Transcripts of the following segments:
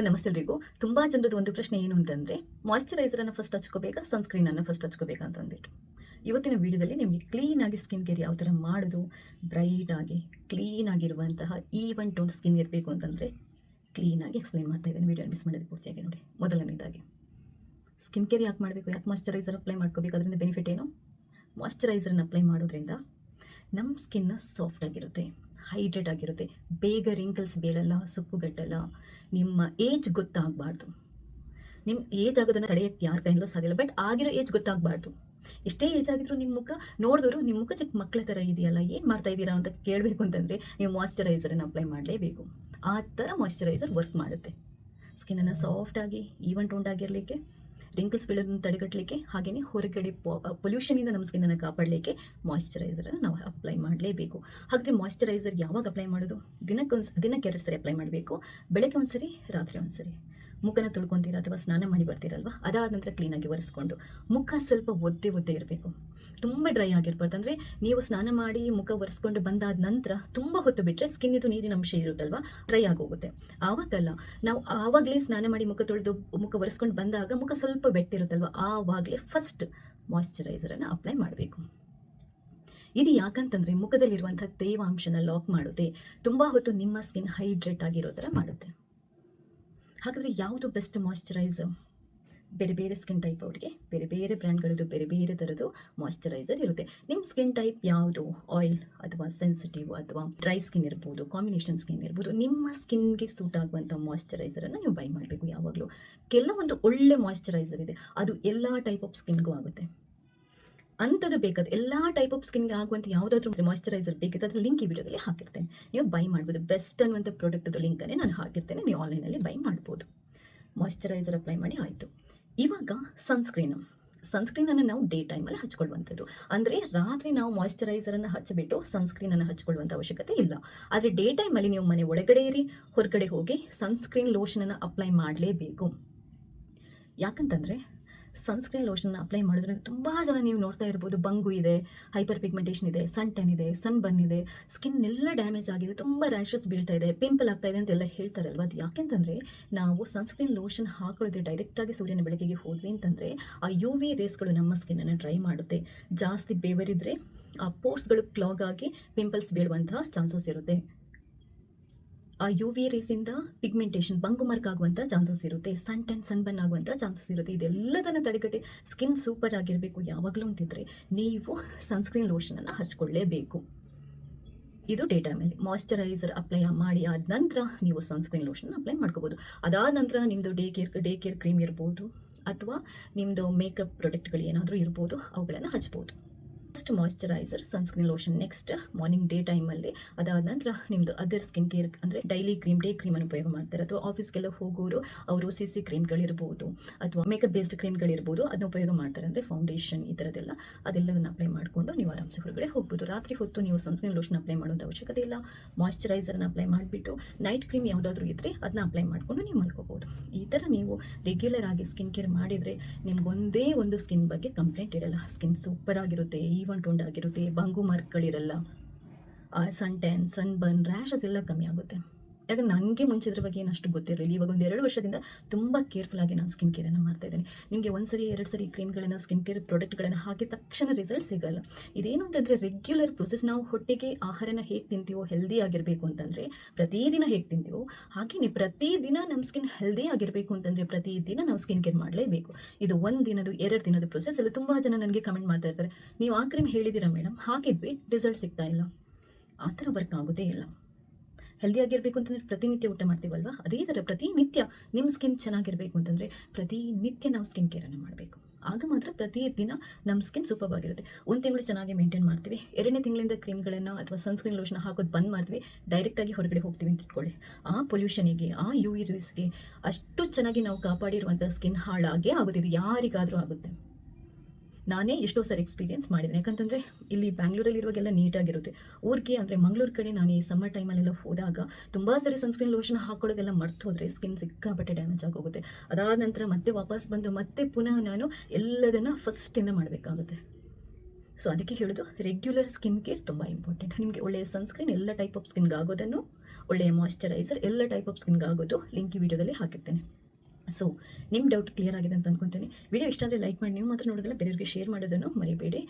ನಮಸ್ತೆ ಎಲ್ರಿಗೂ. ತುಂಬ ಜನರದ್ದು ಒಂದು ಪ್ರಶ್ನೆ ಏನು ಅಂತಂದರೆ, ಮಾಯ್ಶ್ಚರೈಸರನ್ನು ಫಸ್ಟ್ ಹಚ್ಕೋಬೇಕಾ, ಸನ್ಸ್ಕ್ರೀನನ್ನು ಫಸ್ಟ್ ಹಚ್ಕೋಬೇಕಾ ಅಂತ ಅಂದ್ಬಿಟ್ಟು. ಇವತ್ತಿನ ವೀಡಿಯೋದಲ್ಲಿ ನಿಮಗೆ ಕ್ಲೀನಾಗಿ ಸ್ಕಿನ್ ಕೇರ್ ಯಾವ ಥರ ಮಾಡೋದು, ಬ್ರೈಟಾಗಿ ಕ್ಲೀನಾಗಿರುವಂತಹ ಈವನ್ ಟೋನ್ ಸ್ಕಿನ್ ಇರಬೇಕು ಅಂತಂದರೆ ಕ್ಲೀನಾಗಿ ಎಕ್ಸ್ಪ್ಲೈನ್ ಮಾಡ್ತಾ ಇದ್ದೀನಿ. ವೀಡಿಯೋ ಮಿಸ್ ಮಾಡೋದು ಪೂರ್ತಿಯಾಗಿ ನೋಡಿ. ಮೊದಲನೇದಾಗಿ ಸ್ಕಿನ್ ಕೇರ್ ಯಾಕೆ ಮಾಡಬೇಕು, ಯಾಕೆ ಮಾಯ್ಶ್ಚರೈಸರ್ ಅಪ್ಲೈ ಮಾಡ್ಕೋಬೇಕು, ಅದರಿಂದ ಬೆನಿಫಿಟ್ ಏನು? ಮಾಯ್ಶ್ಚರೈಸರನ್ನು ಅಪ್ಲೈ ಮಾಡೋದ್ರಿಂದ ನಮ್ಮ ಸ್ಕಿನ್ನ ಸಾಫ್ಟ್ ಆಗಿರುತ್ತೆ, ಹೈಡ್ರೇಟ್ ಆಗಿರುತ್ತೆ, ಬೇಗ ರಿಂಕಲ್ಸ್ ಬೀಳಲ್ಲ, ಸುಕ್ಕುಗಟ್ಟಲ್ಲ. ನಿಮ್ಮ ಏಜ್ ಗೊತ್ತಾಗಬಾರ್ದು. ನಿಮ್ಮ ಏಜ್ ಆಗೋದನ್ನು ತಡೆಯೋಕ್ಕೆ ಯಾರ ಕೈಯಿಂದಲೂ ಸಾಧ್ಯ ಇಲ್ಲ. ಬಟ್ ಆಗಿರೋ ಏಜ್ ಗೊತ್ತಾಗಬಾರ್ದು. ಎಷ್ಟೇ ಏಜ್ ಆಗಿದ್ರು ನಿಮ್ಮ ಮುಖ ನೋಡಿದ್ರು ನಿಮ್ಮ ಮುಖ ಚಿಕ್ಕ ಮಕ್ಕಳ ಥರ ಇದೆಯಲ್ಲ, ಏನು ಮಾಡ್ತಾ ಇದ್ದೀರಾ ಅಂತ ಕೇಳಬೇಕು ಅಂತಂದರೆ ನೀವು ಮಾಯ್ಶ್ಚರೈಸರನ್ನು ಅಪ್ಲೈ ಮಾಡಲೇಬೇಕು. ಆ ಥರ ಮಾಯ್ಶ್ಚರೈಸರ್ ವರ್ಕ್ ಮಾಡುತ್ತೆ. ಸ್ಕಿನ್ನನ್ನು ಸಾಫ್ಟಾಗಿ ಈವನ್ ಟೋನ್ಡ್ ಆಗಿರಲಿಕ್ಕೆ, ರಿಂಕಲ್ಸ್ ಬೀಳೋದನ್ನು ತಡೆಗಟ್ಟಲಿಕ್ಕೆ, ಹಾಗೆಯೇ ಹೊರಗಡೆ ಪೊಲ್ಯೂಷನಿಂದ ನಮ್ಮ ಸ್ಕಿನ್ನನ್ನು ಕಾಪಾಡಲಿಕ್ಕೆ ಮಾಯ್ಶ್ಚರೈಸರನ್ನು ನಾವು ಅಪ್ಲೈ ಮಾಡಲೇಬೇಕು. ಹಾಗಾದರೆ ಮಾಯ್ಶ್ಚರೈಸರ್ ಯಾವಾಗ ಅಪ್ಲೈ ಮಾಡೋದು? ದಿನಕ್ಕೆ 2 ಸರಿ ಅಪ್ಲೈ ಮಾಡಬೇಕು. ಬೆಳಗ್ಗೆ ಒಂದು ಸರಿ, ರಾತ್ರಿ ಒಂದು ಸರಿ. ಮುಖನ ತೊಳ್ಕೊತೀರಾ ಅಥವಾ ಸ್ನಾನ ಮಾಡಿ ಬರ್ತೀರಲ್ವ, ಅದಾದ ನಂತರ ಕ್ಲೀನಾಗಿ ಒರೆಸ್ಕೊಂಡು ಮುಖ ಸ್ವಲ್ಪ ಒದ್ದೆ ಇರಬೇಕು. ತುಂಬ ಡ್ರೈ ಆಗಿರ್ಬಾರ್ದು. ಅಂದರೆ ನೀವು ಸ್ನಾನ ಮಾಡಿ ಮುಖ ಒರೆಸ್ಕೊಂಡು ಬಂದಾದ ನಂತರ ತುಂಬ ಹೊತ್ತು ಬಿಟ್ಟರೆ ಸ್ಕಿನ್ನಿದು ನೀರಿನ ಅಂಶ ಇರುತ್ತಲ್ವ, ಡ್ರೈ ಆಗೋಗುತ್ತೆ. ಆವಾಗಲ್ಲ, ನಾವು ಆವಾಗಲೇ ಸ್ನಾನ ಮಾಡಿ ಮುಖ ತೊಳೆದು ಮುಖ ಒರೆಸ್ಕೊಂಡು ಬಂದಾಗ ಮುಖ ಸ್ವಲ್ಪ ಬೆಟ್ಟಿರುತ್ತಲ್ವ, ಆವಾಗಲೇ ಫಸ್ಟ್ ಮಾಯ್ಶ್ಚರೈಸರನ್ನು ಅಪ್ಲೈ ಮಾಡಬೇಕು. ಇದು ಯಾಕಂತಂದರೆ ಮುಖದಲ್ಲಿರುವಂಥ ತೇವಾಂಶನ ಲಾಕ್ ಮಾಡುತ್ತೆ, ತುಂಬ ಹೊತ್ತು ನಿಮ್ಮ ಸ್ಕಿನ್ ಹೈಡ್ರೇಟ್ ಆಗಿರೋ ಥರ ಮಾಡುತ್ತೆ. ಹಾಗಾದರೆ ಯಾವುದು ಬೆಸ್ಟ್ ಮಾಯ್ಶ್ಚರೈಸರ್? ಬೇರೆ ಬೇರೆ ಸ್ಕಿನ್ ಟೈಪ್ ಅವರಿಗೆ ಬೇರೆ ಬೇರೆ ಬ್ರ್ಯಾಂಡ್ಗಳದ್ದು ಬೇರೆ ಬೇರೆ ಥರದ್ದು ಮಾಯ್ಶ್ಚರೈಸರ್ ಇರುತ್ತೆ. ನಿಮ್ಮ ಸ್ಕಿನ್ ಟೈಪ್ ಯಾವುದು, ಆಯಿಲ್ ಅಥವಾ ಸೆನ್ಸಿಟಿವ್ ಅಥವಾ ಡ್ರೈ ಸ್ಕಿನ್ ಇರ್ಬೋದು, ಕಾಂಬಿನೇಷನ್ ಸ್ಕಿನ್ ಇರ್ಬೋದು, ನಿಮ್ಮ ಸ್ಕಿನ್ಗೆ ಸೂಟ್ ಆಗುವಂಥ ಮಾಯ್ಶ್ಚರೈಸರನ್ನು ನೀವು ಬೈ ಮಾಡಬೇಕು ಯಾವಾಗಲೂ. ಕೆಲವೊಂದು ಒಳ್ಳೆ ಮಾಯ್ಶ್ಚರೈಸರ್ ಇದೆ, ಅದು ಎಲ್ಲ ಟೈಪ್ ಆಫ್ ಸ್ಕಿನ್ಗೂ ಆಗುತ್ತೆ. ಅಂಥದ್ದು ಬೇಕಾದ್ರೆ ಎಲ್ಲ ಟೈಪ್ ಆಫ್ ಸ್ಕಿನ್ಗೆ ಆಗುವಂಥ ಯಾವುದಾದ್ರೂ ಮಾಯ್ಶ್ಚರೈಸರ್ ಬೇಕಿತ್ತು, ಅದ್ರ ಲಿಂಕ್ ಈ ವಿಡಿಯೋದಲ್ಲಿ ಹಾಕಿರ್ತೇನೆ. ನೀವು ಬೈ ಮಾಡ್ಬೋದು. ಬೆಸ್ಟ್ ಅನ್ನುವಂಥ ಪ್ರಾಡಕ್ಟದು ಲಿಂಕನ್ನೇ ನಾನು ಹಾಕಿರ್ತೇನೆ, ನೀವು ಆನ್ಲೈನಲ್ಲಿ ಬೈ ಮಾಡ್ಬೋದು. ಮಾಯ್ಶ್ಚರೈಸರ್ ಅಪ್ಲೈ ಮಾಡಿ ಆಯಿತು. ಇವಾಗ ಸನ್ಸ್ಕ್ರೀನನ್ನು ನಾವು ಡೇ ಟೈಮಲ್ಲಿ ಹಚ್ಕೊಳ್ಳುವಂಥದ್ದು. ಅಂದರೆ ರಾತ್ರಿ ನಾವು ಮಾಯ್ಶ್ಚರೈಸರನ್ನು ಹಚ್ಚಿಬಿಟ್ಟು ಸನ್ಸ್ಕ್ರೀನನ್ನು ಹಚ್ಕೊಳ್ಳುವಂಥ ಅವಶ್ಯಕತೆ ಇಲ್ಲ. ಆದರೆ ಡೇ ಟೈಮಲ್ಲಿ ನೀವು ಮನೆ ಒಳಗಡೆ ಇರಿ, ಹೊರಗಡೆ ಹೋಗಿ ಸನ್ಸ್ಕ್ರೀನ್ ಲೋಷನನ್ನು ಅಪ್ಲೈ ಮಾಡಲೇಬೇಕು. ಯಾಕಂತಂದರೆ ಸನ್ಸ್ಕ್ರೀನ್ ಲೋಷನ್ನ ಅಪ್ಲೈ ಮಾಡೋದ್ರಿಂದ ತುಂಬ ಜನ ನೀವು ನೋಡ್ತಾ ಇರ್ಬೋದು, ಬಂಗು ಇದೆ, ಹೈಪರ್ ಪಿಗ್ಮೆಂಟೇಷನ್ ಇದೆ, ಸನ್ ಟೆನ್ ಇದೆ, ಸನ್ ಬರ್ನ್ ಇದೆ, ಸ್ಕಿನ್ ಎಲ್ಲ ಡ್ಯಾಮೇಜ್ ಆಗಿದೆ, ತುಂಬ ರ್ಯಾಷಸ್ ಬೀಳ್ತಾ ಇದೆ, ಪಿಂಪಲ್ ಆಗ್ತಾ ಇದೆ ಅಂತೆಲ್ಲ ಹೇಳ್ತಾರಲ್ವ. ಅದು ಯಾಕೆಂತಂದರೆ ನಾವು ಸನ್ಸ್ಕ್ರೀನ್ ಲೋಷನ್ ಹಾಕೊಳ್ಳೋದ್ರೆ ಡೈರೆಕ್ಟಾಗಿ ಸೂರ್ಯನ ಬೆಳಕಿಗೆ ಹೋದ್ವಿ ಅಂತಂದರೆ ಆ UV ರೇಸ್ಗಳು ನಮ್ಮ ಸ್ಕಿನ್ನನ್ನು ಡ್ರೈ ಮಾಡುತ್ತೆ. ಜಾಸ್ತಿ ಬೇವರಿದ್ರೆ ಆ ಪೋರ್ಸ್ಗಳು ಕ್ಲಾಗ್ ಆಗಿ ಪಿಂಪಲ್ಸ್ ಬೀಳುವಂತಹ ಚಾನ್ಸಸ್ ಇರುತ್ತೆ. ಆ UV ರೇಸಿಂದ ಪಿಗ್ಮೆಂಟೇಷನ್, ಬಂಗು ಮಾರ್ಕ್ ಆಗುವಂಥ ಚಾನ್ಸಸ್ ಇರುತ್ತೆ, ಸನ್ ಟೆನ್, ಸನ್ ಬರ್ನ್ ಆಗುವಂಥ ಚಾನ್ಸಸ್ ಇರುತ್ತೆ. ಇದೆಲ್ಲದನ್ನು ತಡೆಗಟ್ಟಿ ಸ್ಕಿನ್ ಸೂಪರ್ ಆಗಿರಬೇಕು ಯಾವಾಗಲೂ ಅಂತಿದ್ರೆ ನೀವು ಸನ್ಸ್ಕ್ರೀನ್ ಲೋಷನನ್ನು ಹಚ್ಕೊಳ್ಳೇಬೇಕು. ಇದು ಡೇ ಟೈಮಲ್ಲಿ. ಮಾಯ್ಶ್ಚರೈಸರ್ ಅಪ್ಲೈ ಮಾಡಿ ಆದ ನಂತರ ನೀವು ಸನ್ಸ್ಕ್ರೀನ್ ಲೋಷನ್ ಅಪ್ಲೈ ಮಾಡ್ಕೋಬೋದು. ಅದಾದ ನಂತರ ನಿಮ್ಮದು ಡೇ ಕೇರ್ ಕ್ರೀಮ್ ಇರ್ಬೋದು ಅಥವಾ ನಿಮ್ಮದು ಮೇಕಪ್ ಪ್ರಾಡಕ್ಟ್ಗಳು ಏನಾದರೂ ಇರ್ಬೋದು, ಅವುಗಳನ್ನು ಹಚ್ಬೋದು. First moisturizer, sunscreen lotion next morning day ಟೈಮಲ್ಲಿ. ಅದಾದ ನಂತರ ನಿಮ್ಮದು ಅದರ್ ಸ್ಕಿನ್ ಕೇರ್ ಅಂದರೆ ಡೈಲಿ ಕ್ರೀಮ್, ಡೇ ಕ್ರೀಮನ್ನು ಉಪಯೋಗ ಮಾಡ್ತಾರೆ. ಅಥವಾ ಆಫೀಸ್ಗೆಲ್ಲ ಹೋಗೋರು ಅವರು CC ಕ್ರೀಮ್ಗಳಿರ್ಬೋದು ಅಥವಾ ಮೇಕಪ್ ಬೇಸ್ಡ್ ಕ್ರೀಮ್ಗಳಿರ್ಬೋದು, ಅದನ್ನ ಉಪಯೋಗ ಮಾಡ್ತಾರೆ. ಅಂದರೆ ಫೌಂಡೇಶನ್ ಈ ಥರದ್ದೆಲ್ಲ, ಅದೆಲ್ಲದನ್ನು ಅಪ್ಲೈ ಮಾಡಿಕೊಂಡು ನೀವು ಆರಾಮ್ಸೆ ಹೊರಗಡೆ ಹೋಗ್ಬೋದು. ರಾತ್ರಿ ಹೊತ್ತು ನೀವು ಸನ್ಸ್ಕ್ರೀನ್ ಲೋಷನ್ ಅಪ್ಲೈ ಮಾಡುವಂಥ ಅವಶ್ಯಕತೆ ಇಲ್ಲ. ಮಾಯ್ಶ್ಚರೈಸರನ್ನು ಅಪ್ಲೈ ಮಾಡಿಬಿಟ್ಟು ನೈಟ್ ಕ್ರೀಮ್ ಯಾವುದಾದ್ರೂ ಇದ್ದರೆ ಅದನ್ನ ಅಪ್ಲೈ ಮಾಡಿಕೊಂಡು ನೀವು ಮಲ್ಕೋಬೋದು. ಈ ಥರ ನೀವು ರೆಗ್ಯುಲರ್ ಆಗಿ ಸ್ಕಿನ್ ಕೇರ್ ಮಾಡಿದರೆ ನಿಮ್ಗೊಂದೇ ಒಂದು ಸ್ಕಿನ್ ಬಗ್ಗೆ ಕಂಪ್ಲೇಂಟ್ ಇರಲ್ಲ. ಸ್ಕಿನ್ ಸೂಪರ್ ಆಗಿರುತ್ತೆ, ಈವನ್ ಟೋನ್ಡ್ ಆಗಿರುತ್ತೆ, ಬಂಗು ಮಾರ್ಕ್ಗಳಿರಲ್ಲ, sun tan, sunburn, rashes ಎಲ್ಲ ಕಮ್ಮಿ ಆಗುತ್ತೆ. ಯಾಕಂದ್ರೆ ನನಗೆ ಮುಂಚೆ ಇದ್ರ ಬಗ್ಗೆ ಏನಷ್ಟು ಗೊತ್ತಿರಲಿಲ್ಲ. ಇವಾಗ ಒಂದು 2 ವರ್ಷದಿಂದ ತುಂಬ ಕೇರ್ಫುಲ್ಲಾಗಿ ನಾನು ಸ್ಕಿನ್ ಕೇರನ್ನು ಮಾಡ್ತಾ ಇದ್ದೀನಿ. ನಿಮಗೆ 1 ಸರಿ 2 ಸರಿ ಕ್ರೀಮ್ಗಳನ್ನು, ಸ್ಕಿನ್ ಕೇರ್ ಪ್ರಾಡಕ್ಟ್ಗಳನ್ನು ಹಾಕಿ ತಕ್ಷಣ ರಿಸಲ್ಟ್ ಸಿಗಲ್ಲ. ಇದೇನು ಅಂತಂದರೆ ರೆಗ್ಯುಲರ್ ಪ್ರೊಸೆಸ್. ನಾವು ಹೊಟ್ಟೆಗೆ ಆಹಾರನ ಹೇಗೆ ತಿಂತೀವೋ, ಹೆಲ್ದಿ ಆಗಿರಬೇಕು ಅಂತಂದರೆ ಪ್ರತಿದಿನ ಹೇಗೆ ತಿಂತೀವೋ ಹಾಗೆಯೇ ಪ್ರತಿದಿನ ನಮ್ಮ ಸ್ಕಿನ್ ಹೆಲ್ದಿ ಆಗಿರಬೇಕು ಅಂತಂದರೆ ಪ್ರತಿದಿನ ನಾವು ಸ್ಕಿನ್ ಕೇರ್ ಮಾಡಲೇಬೇಕು. ಇದು 1 ದಿನದ 2 ದಿನದ ಪ್ರೊಸೆಸ್ ಎಲ್ಲ. ತುಂಬ ಜನ ನನಗೆ ಕಮೆಂಟ್ ಮಾಡ್ತಾ ಇರ್ತಾರೆ, ನೀವು ಆ ಕ್ರೀಮ್ ಹೇಳಿದ್ದೀರಾ ಮೇಡಮ್, ಹಾಕಿದ್ವಿ ರಿಸಲ್ಟ್ ಸಿಗ್ತಾ ಇಲ್ಲ. ಆ ಥರ ವರ್ಕ್ ಆಗೋದೇ ಇಲ್ಲ. ಹೆಲ್ದಿಯಾಗಿರಬೇಕು ಅಂತಂದರೆ ಪ್ರತಿನಿತ್ಯ ಊಟ ಮಾಡ್ತೀವಲ್ವ, ಅದೇ ಥರ ಪ್ರತಿನಿತ್ಯ ನಿಮ್ಮ ಸ್ಕಿನ್ ಚೆನ್ನಾಗಿರಬೇಕು ಅಂತಂದರೆ ಪ್ರತಿನಿತ್ಯ ನಾವು ಸ್ಕಿನ್ ಕೇರನ್ನು ಮಾಡಬೇಕು. ಆಗ ಮಾತ್ರ ಪ್ರತಿದಿನ ನಮ್ಮ ಸ್ಕಿನ್ ಸೂಪರ್ ಆಗಿರುತ್ತೆ. 1 ತಿಂಗಳು ಚೆನ್ನಾಗಿ ಮೇಂಟೈನ್ ಮಾಡ್ತೀವಿ, 2ನೇ ತಿಂಗಳಿಂದ ಕ್ರೀಮ್ಗಳನ್ನು ಅಥವಾ ಸನ್ಸ್ಕ್ರೀನ್ ಲೋಷನ್ ಹಾಕೋದು ಬಂದ್ ಮಾಡ್ತೀವಿ, ಡೈರೆಕ್ಟಾಗಿ ಹೊರಗಡೆ ಹೋಗ್ತೀವಿ ಅಂತ ಇಟ್ಕೊಳ್ಳಿ. ಆ ಪೊಲ್ಯೂಷನಿಗೆ, ಆ UV ರೇಸ್ಗೆ ಅಷ್ಟು ಚೆನ್ನಾಗಿ ನಾವು ಕಾಪಾಡಿರುವಂಥ ಸ್ಕಿನ್ ಹಾಳಾಗೇ ಆಗುತ್ತೆ. ಇದು ಯಾರಿಗಾದರೂ ಆಗುತ್ತೆ. ನಾನೇ ಎಷ್ಟೋ ಸರಿ ಎಕ್ಸ್ಪೀರಿಯೆನ್ಸ್ ಮಾಡಿದ್ದೀನಿ. ಯಾಕಂತಂದರೆ ಇಲ್ಲಿ ಬ್ಯಾಂಗ್ಳೂರಲ್ಲಿರುವಾಗೆಲ್ಲ ನೀಟಾಗಿರುತ್ತೆ. ಊರಿಗೆ ಅಂದರೆ ಮಂಗಳೂರು ಕಡೆ ನಾನು ಈ ಸಮ್ಮರ್ ಟೈಮಲ್ಲೆಲ್ಲ ಹೋದಾಗ ತುಂಬ ಸರಿ ಸನ್ಸ್ಕ್ರೀನ್ ಲೋಷನ್ ಹಾಕೊಳ್ಳೋದೆಲ್ಲ ಮರ್ತು ಹೋದರೆ ಸ್ಕಿನ್ ಸಿಕ್ಕಾಪಟ್ಟೆ ಡ್ಯಾಮೇಜ್ ಆಗೋಗುತ್ತೆ. ಅದಾದ ನಂತರ ಮತ್ತೆ ವಾಪಸ್ ಬಂದು ಮತ್ತೆ ಪುನಃ ನಾನು ಎಲ್ಲದನ್ನು ಫಸ್ಟಿಂದ ಮಾಡಬೇಕಾಗುತ್ತೆ. ಸೊ ಅದಕ್ಕೆ ಹೇಳೋದು ರೆಗ್ಯುಲರ್ ಸ್ಕಿನ್ ಕೇರ್ ತುಂಬ ಇಂಪಾರ್ಟೆಂಟ್. ನಿಮಗೆ ಒಳ್ಳೆಯ ಸನ್ಸ್ಕ್ರೀನ್ ಎಲ್ಲ ಟೈಪ್ ಆಫ್ ಸ್ಕಿನ್ಗೆ ಆಗೋದನ್ನು ಒಳ್ಳೆಯ ಮಾಯ್ಶ್ಚರೈಸರ್ ಎಲ್ಲ ಟೈಪ್ ಆಫ್ ಸ್ಕಿನ್ಗೆ ಆಗೋದು ಲಿಂಕ್ ಈ ವಿಡಿಯೋದಲ್ಲಿ ಹಾಕಿರ್ತೇನೆ. ಸೊ ನಿಮ್ಮ ಡೌಟ್ ಕ್ಲಿಯರ್ ಆಗಿದೆ ಅಂತ ಅಂದ್ಕೊತೀನಿ. ವಿಡಿಯೋ ಇಷ್ಟ ಆದರೆ ಲೈಕ್ ಮಾಡಿ, ನೀವು ಮಾತ್ರ ನೋಡೋದಲ್ಲ ಬೇರೆಯವ್ರಿಗೆ ಶೇರ್ ಮಾಡೋದನ್ನು ಮರಿಬೇಡಿ.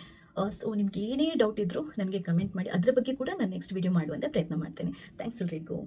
ಸೊ ನಿಮ್ಗೆ ಏನೇ ಡೌಟ್ ಇದ್ದರೂ ನನಗೆ ಕಮೆಂಟ್ ಮಾಡಿ, ಅದರ ಬಗ್ಗೆ ಕೂಡ ನಾನು ನೆಕ್ಸ್ಟ್ ವಿಡಿಯೋ ಮಾಡುವಂಥ ಪ್ರಯತ್ನ ಮಾಡ್ತೇನೆ. ಥ್ಯಾಂಕ್ಸ್ ಎಲ್ರಿಗೂ.